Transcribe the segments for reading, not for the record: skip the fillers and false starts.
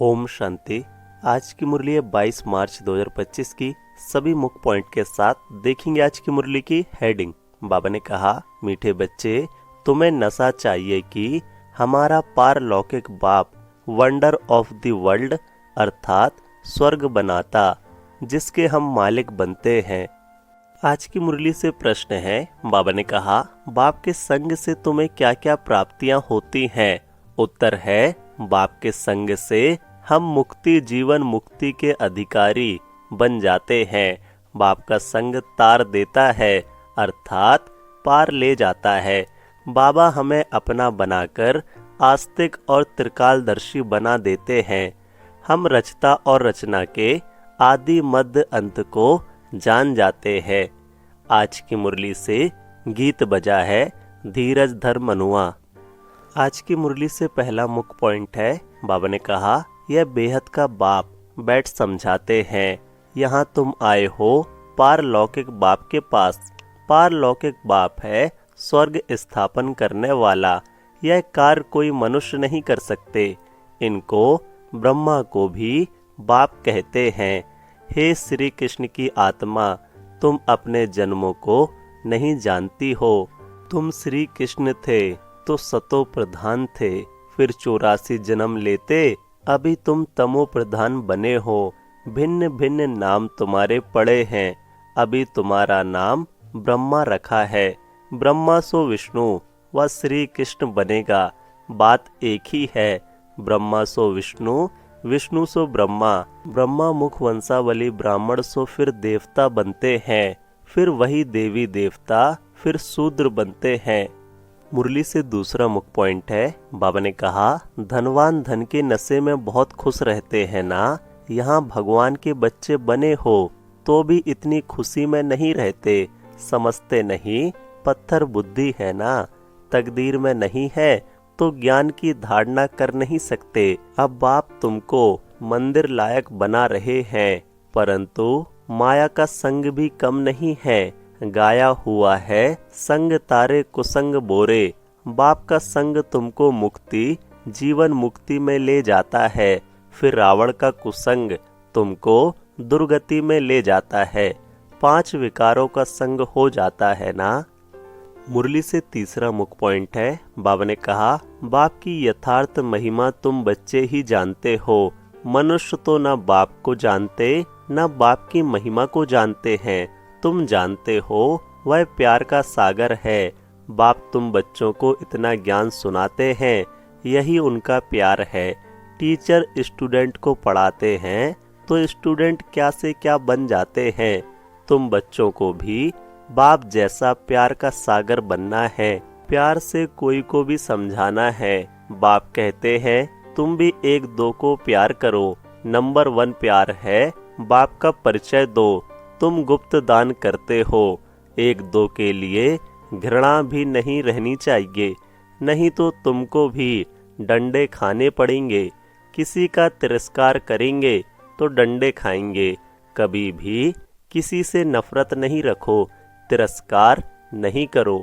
ओम शांति। आज की मुरली है 22 मार्च 2025 की। सभी मुख्य पॉइंट के साथ देखेंगे आज की मुरली की हेडिंग। बाबा ने कहा, मीठे बच्चे, तुम्हें नशा चाहिए कि हमारा पारलौकिक बाप वंडर ऑफ द वर्ल्ड अर्थात स्वर्ग बनाता, जिसके हम मालिक बनते हैं। आज की मुरली से प्रश्न है। बाबा ने कहा, बाप के संग से तुम्हें क्या क्या प्राप्तियां होती हैं? उत्तर है, बाप के संग से हम मुक्ति जीवन मुक्ति के अधिकारी बन जाते हैं। बाप का संग तार देता है अर्थात पार ले जाता है। बाबा हमें अपना बनाकर आस्तिक और त्रिकालदर्शी बना देते हैं। हम रचता और रचना के आदि मध्य अंत को जान जाते हैं। आज की मुरली से गीत बजा है धीरज धर मनुआ। आज की मुरली से पहला मुख्य पॉइंट है। बाबा ने कहा, यह बेहद का बाप बैठ समझाते हैं। यहाँ तुम आए हो पारलौकिक बाप के पास। पारलौकिक बाप है स्वर्ग स्थापन करने वाला। यह कार्य कोई मनुष्य नहीं कर सकते। इनको ब्रह्मा को भी बाप कहते हैं। हे श्री कृष्ण की आत्मा, तुम अपने जन्मों को नहीं जानती हो। तुम श्री कृष्ण थे तो सतो प्रधान थे, फिर 84 जन्म लेते, अभी तुम तमो प्रधान बने हो। भिन्न भिन्न नाम तुम्हारे पड़े हैं, अभी तुम्हारा नाम ब्रह्मा रखा है। ब्रह्मा सो विष्णु व श्री कृष्ण बनेगा, बात एक ही है। ब्रह्मा सो विष्णु, विष्णु सो ब्रह्मा। ब्रह्मा मुख वंशावली ब्राह्मण सो फिर देवता बनते हैं, फिर वही देवी देवता फिर शूद्र बनते हैं। मुरली से दूसरा मुख्य पॉइंट है। बाबा ने कहा, धनवान धन के नशे में बहुत खुश रहते हैं ना। यहाँ भगवान के बच्चे बने हो तो भी इतनी खुशी में नहीं रहते। समझते नहीं, पत्थर बुद्धि है ना। तकदीर में नहीं है तो ज्ञान की धारणा कर नहीं सकते। अब बाप तुमको मंदिर लायक बना रहे हैं, परंतु माया का संग भी कम नहीं है। गाया हुआ है संग तारे कुसंग बोरे। बाप का संग तुमको मुक्ति जीवन मुक्ति में ले जाता है, फिर रावण का कुसंग तुमको दुर्गति में ले जाता है। 5 विकारों का संग हो जाता है ना। मुरली से तीसरा मुख्य पॉइंट है। बाबा ने कहा, बाप की यथार्थ महिमा तुम बच्चे ही जानते हो। मनुष्य तो न बाप को जानते न बाप की महिमा को जानते हैं। तुम जानते हो वह प्यार का सागर है। बाप तुम बच्चों को इतना ज्ञान सुनाते हैं, यही उनका प्यार है। टीचर स्टूडेंट को पढ़ाते हैं तो स्टूडेंट क्या से क्या बन जाते हैं। तुम बच्चों को भी बाप जैसा प्यार का सागर बनना है। प्यार से कोई को भी समझाना है। बाप कहते हैं, तुम भी एक दो को प्यार करो। नंबर 1 प्यार है, बाप का परिचय दो। तुम गुप्त दान करते हो। एक दो के लिए घृणा भी नहीं रहनी चाहिए, नहीं तो तुमको भी डंडे खाने पड़ेंगे। किसी का तिरस्कार करेंगे तो डंडे खाएंगे। कभी भी किसी से नफरत नहीं रखो, तिरस्कार नहीं करो।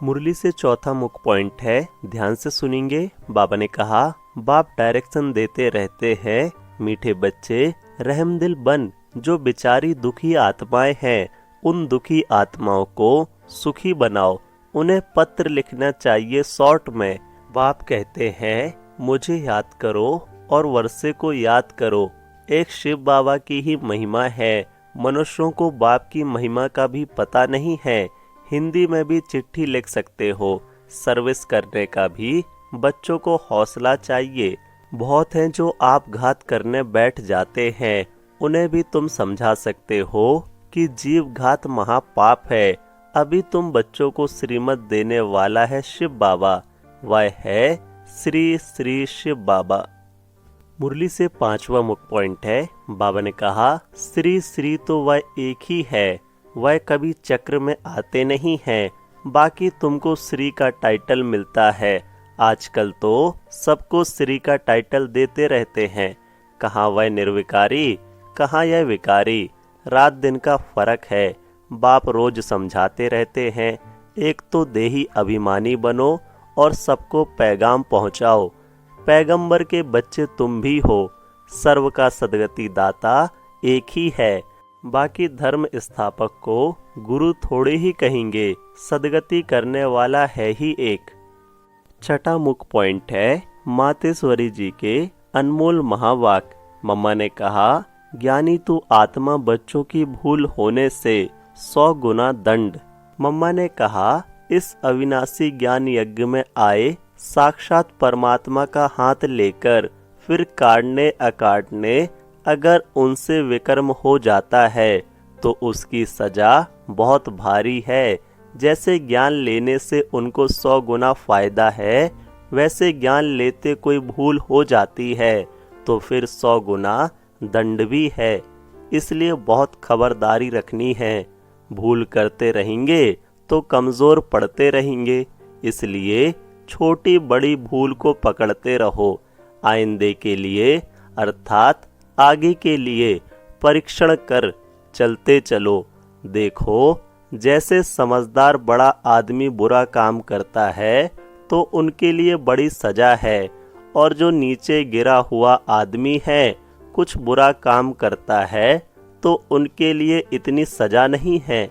मुरली से चौथा मुख्य पॉइंट है, ध्यान से सुनेंगे। बाबा ने कहा, बाप डायरेक्शन देते रहते हैं। मीठे बच्चे, रहमदिल बन। जो बेचारी दुखी आत्माएं हैं, उन दुखी आत्माओं को सुखी बनाओ। उन्हें पत्र लिखना चाहिए शॉर्ट में। बाप कहते हैं, मुझे याद करो और वर्षे को याद करो। एक शिव बाबा की ही महिमा है। मनुष्यों को बाप की महिमा का भी पता नहीं है। हिंदी में भी चिट्ठी लिख सकते हो। सर्विस करने का भी बच्चों को हौसला चाहिए। बहुत हैं जो आप घात करने बैठ जाते हैं, उन्हें भी तुम समझा सकते हो कि जीव घात महापाप है। अभी तुम बच्चों को श्रीमत देने वाला है शिव बाबा। वह है श्री श्री शिव बाबा। मुरली से 5वां मुख्य पॉइंट है। बाबा ने कहा, श्री श्री तो वह एक ही है। वह कभी चक्र में आते नहीं हैं। बाकी तुमको श्री का टाइटल मिलता है। आजकल तो सबको श्री का टाइटल देते रहते हैं। कहाँ वह निर्विकारी, कहाँ यह विकारी। रात दिन का फर्क है। बाप रोज समझाते रहते हैं, एक तो देही अभिमानी बनो और सबको पैगाम पहुंचाओ। पैगंबर के बच्चे तुम भी हो। सर्व का सद्गति दाता एक ही है। बाकी धर्म स्थापक को गुरु थोड़े ही कहेंगे, सद्गति करने वाला है ही एक। छठा मुख्य पॉइंट है मातेश्वरी जी के अनमोल महावाक्य। मम्मा ने कहा, ज्ञानी तू आत्मा बच्चों की भूल होने से 100 गुना दंड। मम्मा ने कहा, इस अविनाशी ज्ञान यज्ञ में आए साक्षात परमात्मा का हाथ लेकर फिर काटने अकाटने अगर उनसे विकर्म हो जाता है तो उसकी सजा बहुत भारी है। जैसे ज्ञान लेने से उनको 100 गुना फायदा है, वैसे ज्ञान लेते कोई भूल हो जाती है तो फिर 100 गुना दंड भी है। इसलिए बहुत खबरदारी रखनी है। भूल करते रहेंगे तो कमजोर पड़ते रहेंगे। इसलिए छोटी बड़ी भूल को पकड़ते रहो। आइंदे के लिए अर्थात आगे के लिए परीक्षण कर चलते चलो। देखो, जैसे समझदार बड़ा आदमी बुरा काम करता है तो उनके लिए बड़ी सजा है, और जो नीचे गिरा हुआ आदमी है कुछ बुरा काम करता है तो उनके लिए इतनी सजा नहीं है।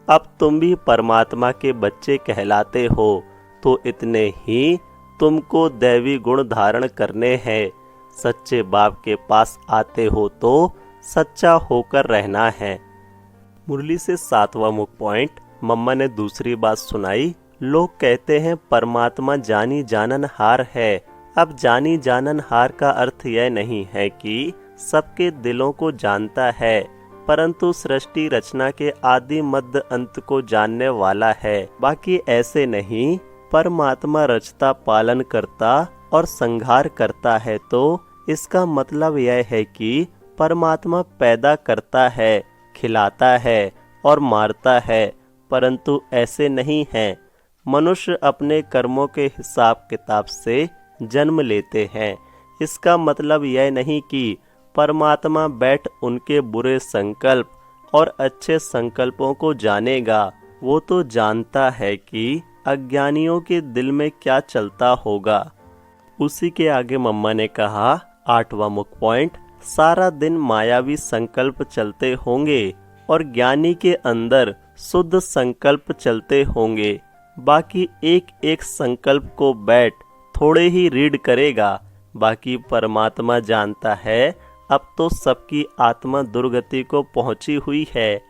अब तुम भी परमात्मा के बच्चे कहलाते हो तो इतने ही तुमको दैवी गुण धारण करने हैं। सच्चे बाप के पास आते हो तो सच्चा होकर रहना है। मुरली से 7वां मुख्य पॉइंट। मम्मा ने दूसरी बात सुनाई। लोग कहते हैं परमात्मा जानी जाननहार है। अब जानी जाननहार का अर्थ यह नहीं है कि सबके दिलों को जानता है, परंतु सृष्टि रचना के आदि मध्य अंत को जानने वाला है। बाकी ऐसे नहीं, परमात्मा रचता पालन करता और संहार करता है तो इसका मतलब यह है कि परमात्मा पैदा करता है, खिलाता है और मारता है, परंतु ऐसे नहीं है। मनुष्य अपने कर्मों के हिसाब किताब से जन्म लेते हैं। इसका मतलब यह नहीं कि परमात्मा बैठ उनके बुरे संकल्प और अच्छे संकल्पों को जानेगा। वो तो जानता है कि अज्ञानियों के दिल में क्या चलता होगा। उसी के आगे मम्मा ने कहा, 8वां मुख्य पॉइंट। सारा दिन मायावी संकल्प चलते होंगे और ज्ञानी के अंदर शुद्ध संकल्प चलते होंगे। बाकी एक एक संकल्प को बैठ थोड़े ही रीड करेगा। बाकी परमात्मा जानता है अब तो सबकी आत्मा दुर्गति को पहुंची हुई है।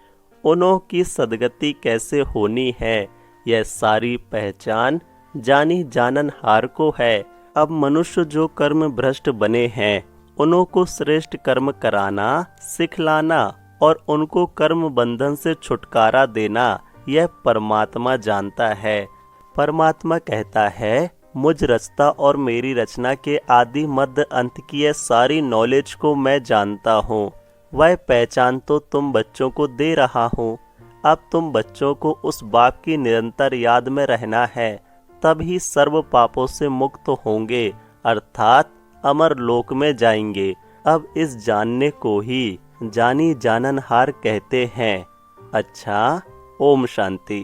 उन्हों की सद्गति कैसे होनी है, यह सारी पहचान जानी जाननहार को है। अब मनुष्य जो कर्म भ्रष्ट बने हैं उन्हों को श्रेष्ठ कर्म कराना, सिखलाना और उनको कर्म बंधन से छुटकारा देना, यह परमात्मा जानता है। परमात्मा कहता है, मुझ रचता और मेरी रचना के आदि मध्य अंत की यह सारी नॉलेज को मैं जानता हूँ। वह पहचान तो तुम बच्चों को दे रहा हूँ। अब तुम बच्चों को उस बाप की निरंतर याद में रहना है, तभी सर्व पापों से मुक्त होंगे, अर्थात अमर लोक में जाएंगे। अब इस जानने को ही जानी जाननहार कहते हैं। अच्छा, ओम शांति।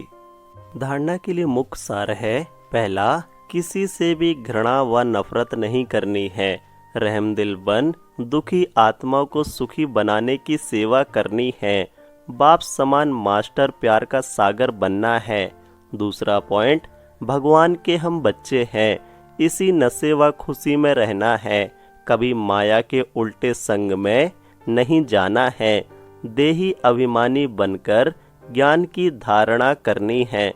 धारणा के लिए मुख्य सार है। पहला, किसी से भी घृणा व नफरत नहीं करनी है। रहमदिल बन दुखी आत्मा को सुखी बनाने की सेवा करनी है। बाप समान मास्टर प्यार का सागर बनना है। दूसरा पॉइंट, भगवान के हम बच्चे हैं, इसी नशे व खुशी में रहना है। कभी माया के उल्टे संग में नहीं जाना है। देही अभिमानी बनकर ज्ञान की धारणा करनी है।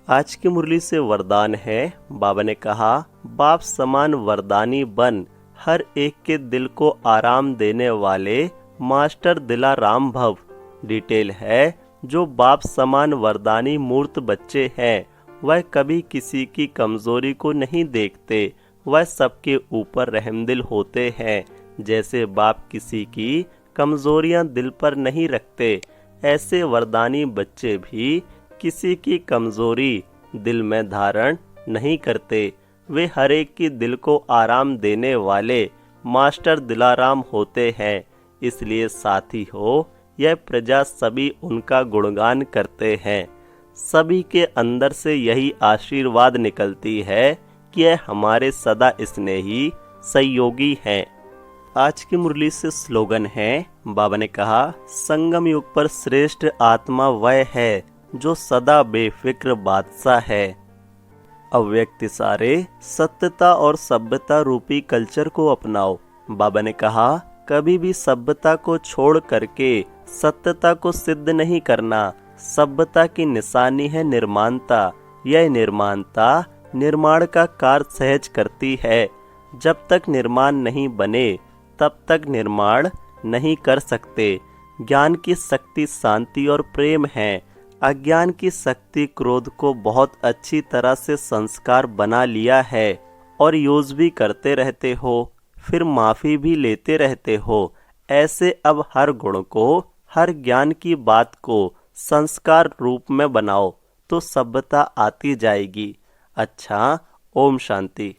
आज की मुरली से वरदान है। बाबा ने कहा, बाप समान वरदानी बन, हर एक के दिल को आराम देने वाले मास्टर दिला राम भव। डिटेल है, जो बाप समान वरदानी मूर्त बच्चे हैं वह कभी किसी की कमजोरी को नहीं देखते, वह सबके ऊपर रहमदिल होते हैं। जैसे बाप किसी की कमजोरियां दिल पर नहीं रखते, ऐसे वरदानी बच्चे भी किसी की कमजोरी दिल में धारण नहीं करते। वे हर एक की दिल को आराम देने वाले मास्टर दिलाराम होते हैं। इसलिए साथी हो, यह प्रजा सभी उनका गुणगान करते हैं। सभी के अंदर से यही आशीर्वाद निकलती है कि यह हमारे सदा स्नेही सहयोगी हैं। आज की मुरली से स्लोगन है, बाबा ने कहा, संगम युग पर श्रेष्ठ आत्मा वह है जो सदा बेफिक्र बादशाह है। अव्यक्त सारे सत्यता और सभ्यता रूपी कल्चर को अपनाओ। बाबा ने कहा, कभी भी सभ्यता को छोड़ करके सत्यता को सिद्ध नहीं करना। सभ्यता की निशानी है निर्माणता। यह निर्माणता निर्माण का कार्य सहज करती है। जब तक निर्माण नहीं बने तब तक निर्माण नहीं कर सकते। ज्ञान की शक्ति शांति और प्रेम है। अज्ञान की शक्ति क्रोध को बहुत अच्छी तरह से संस्कार बना लिया है और यूज भी करते रहते हो, फिर माफी भी लेते रहते हो। ऐसे अब हर गुण को, हर ज्ञान की बात को संस्कार रूप में बनाओ तो सभ्यता आती जाएगी। अच्छा, ओम शांति।